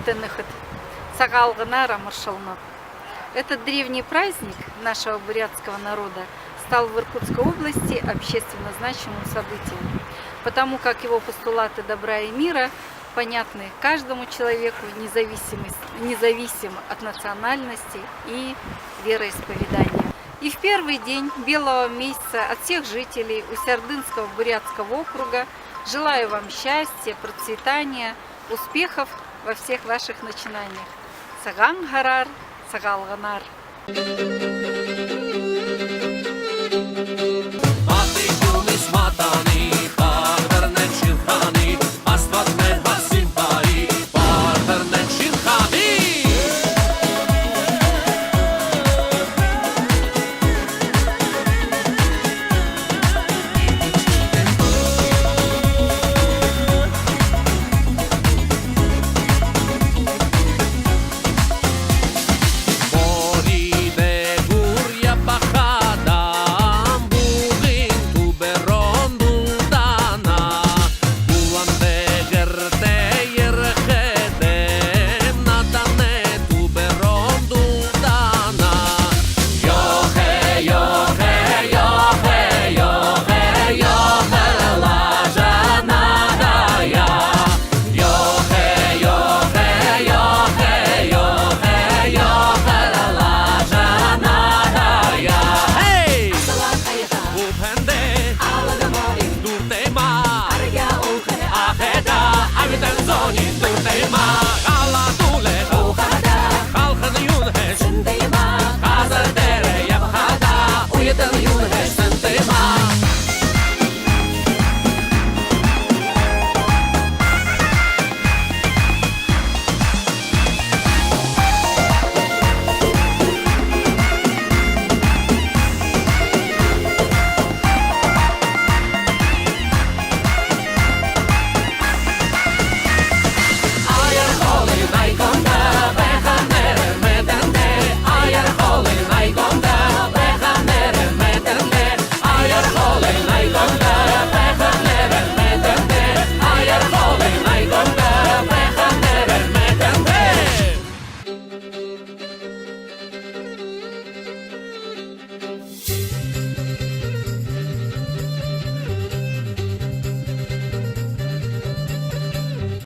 Тенехет, Сагалганара Маршалнот. Этот древний праздник нашего бурятского народа стал в Иркутской области общественно значимым событием, потому как его постулаты добра и мира понятны каждому человеку, независимо от национальности и вероисповедания. И в первый день белого месяца от всех жителей Усть-Ордынского бурятского округа желаю вам счастья, процветания, успехов во всех ваших начинаниях. Саган Гарар, Сагалганар.